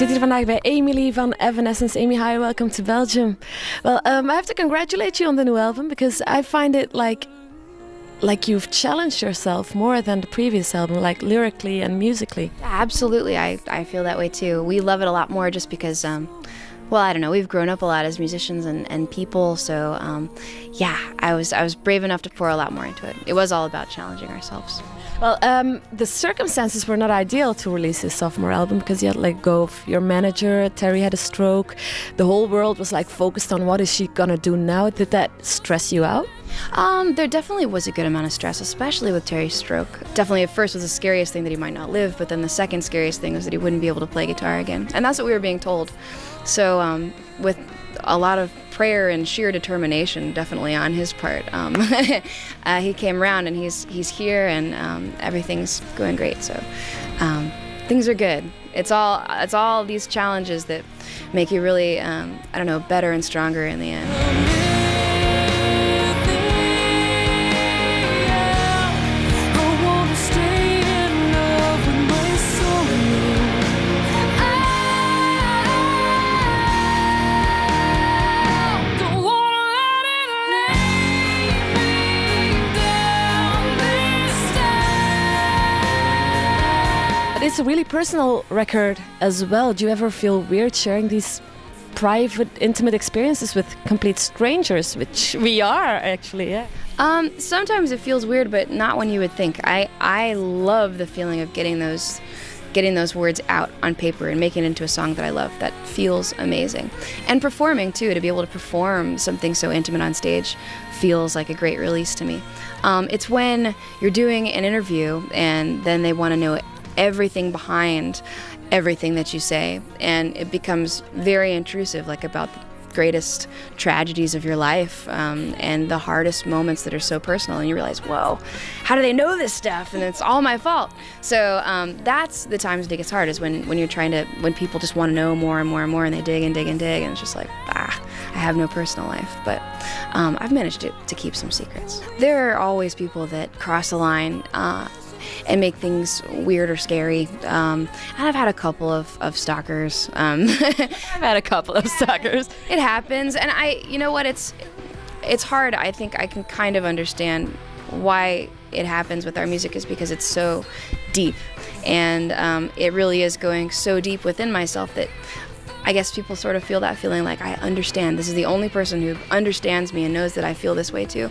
zit hier vandaag bij Emily van Evanescence. Amy, hi, welcome to Belgium. Well, I have to congratulate you on the new album because I find it like you've challenged yourself more than the previous album, like lyrically and musically. Yeah, absolutely. I feel that way too. We love it a lot more just because, well, I don't know, we've grown up a lot as musicians and people, so yeah, I was brave enough to pour a lot more into it. It was all about challenging ourselves. Well, the circumstances were not ideal to release his sophomore album because you had to let go of your manager. Terry had a stroke. The whole world was like focused on what is she gonna do now. Did that stress you out? There definitely was a good amount of stress, especially with Terry's stroke. Definitely at first was the scariest thing that he might not live, but then the second scariest thing was that he wouldn't be able to play guitar again. And that's what we were being told. So with a lot of prayer and sheer determination, definitely on his part, he came around and he's here and everything's going great. So things are good. It's all these challenges that make you really, I don't know, better and stronger in the end. It's a really personal record as well. Do you ever feel weird sharing these private, intimate experiences with complete strangers, which we are actually, yeah? Sometimes it feels weird, but not when you would think. I love the feeling of getting those words out on paper and making it into a song that I love. That feels amazing. And performing too, to be able to perform something so intimate on stage feels like a great release to me. It's when you're doing an interview and then they want to know everything behind everything that you say, and it becomes very intrusive, like about the greatest tragedies of your life and the hardest moments that are so personal, and you realize, whoa, how do they know this stuff, and it's all my fault. So that's the times that it gets hard, is when when people just want to know more and more and more, and they dig and dig and dig, and it's just like, I have no personal life. But I've managed to keep some secrets. There are always people that cross the line and make things weird or scary. And I've had a couple of stalkers. I've had a couple of stalkers. It happens, and you know what, it's hard. I think I can kind of understand why it happens with our music, is because it's so deep, and it really is going so deep within myself that I guess people sort of feel that feeling like, I understand. This is the only person who understands me and knows that I feel this way too.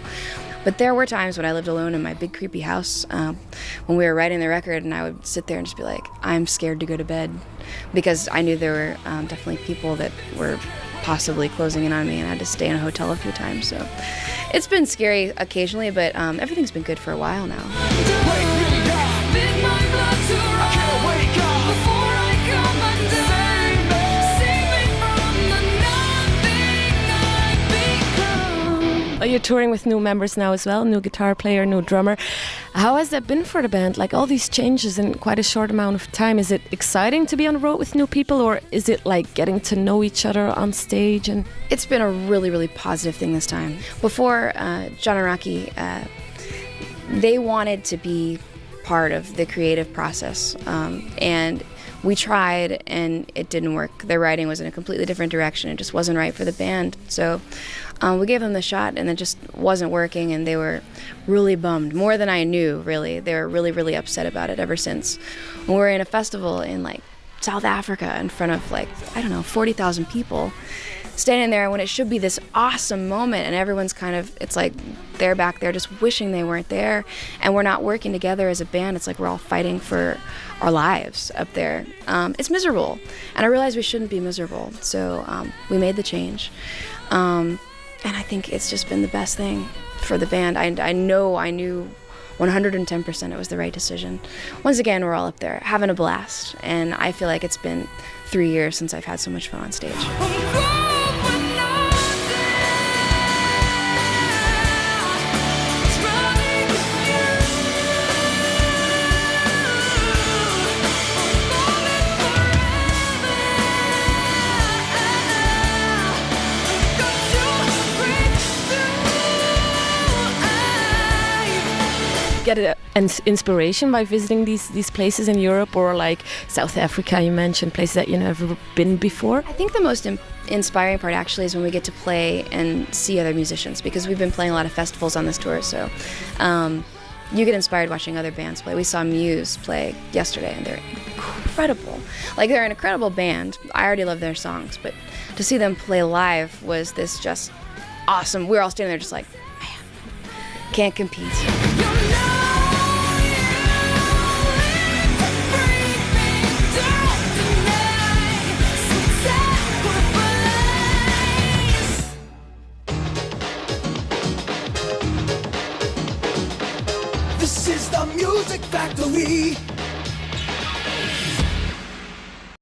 But there were times when I lived alone in my big creepy house when we were writing the record, and I would sit there and just be like, I'm scared to go to bed, because I knew there were definitely people that were possibly closing in on me, and I had to stay in a hotel a few times. So it's been scary occasionally, but everything's been good for a while now. You're touring with new members now as well, new guitar player, new drummer. How has that been for the band? Like, all these changes in quite a short amount of time. Is it exciting to be on the road with new people, or is it like getting to know each other on stage? And it's been a really, really positive thing this time. Before, John and Rocky, they wanted to be part of the creative process, and we tried and it didn't work. Their writing was in a completely different direction. It just wasn't right for the band. So we gave them the shot, and it just wasn't working, and they were really bummed, more than I knew, really. They were really, really upset about it ever since. When we were in a festival in like South Africa in front of like, I don't know, 40,000 people, standing there when it should be this awesome moment, and everyone's kind of, it's like they're back there just wishing they weren't there, and we're not working together as a band. It's like we're all fighting for our lives up there. It's miserable, and I realized we shouldn't be miserable, so we made the change, and I think it's just been the best thing for the band. I knew 110% it was the right decision. Once again, we're all up there having a blast, and I feel like it's been 3 years since I've had so much fun on stage. get an inspiration by visiting these places in Europe, or like South Africa? You mentioned places that you never been before. I think the most inspiring part actually is when we get to play and see other musicians, because we've been playing a lot of festivals on this tour, so you get inspired watching other bands play. We saw Muse play yesterday, and they're incredible. Like, they're an incredible band. I already love their songs, but to see them play live was this just awesome. We were all standing there just like, man, can't compete. This is the Music Factory.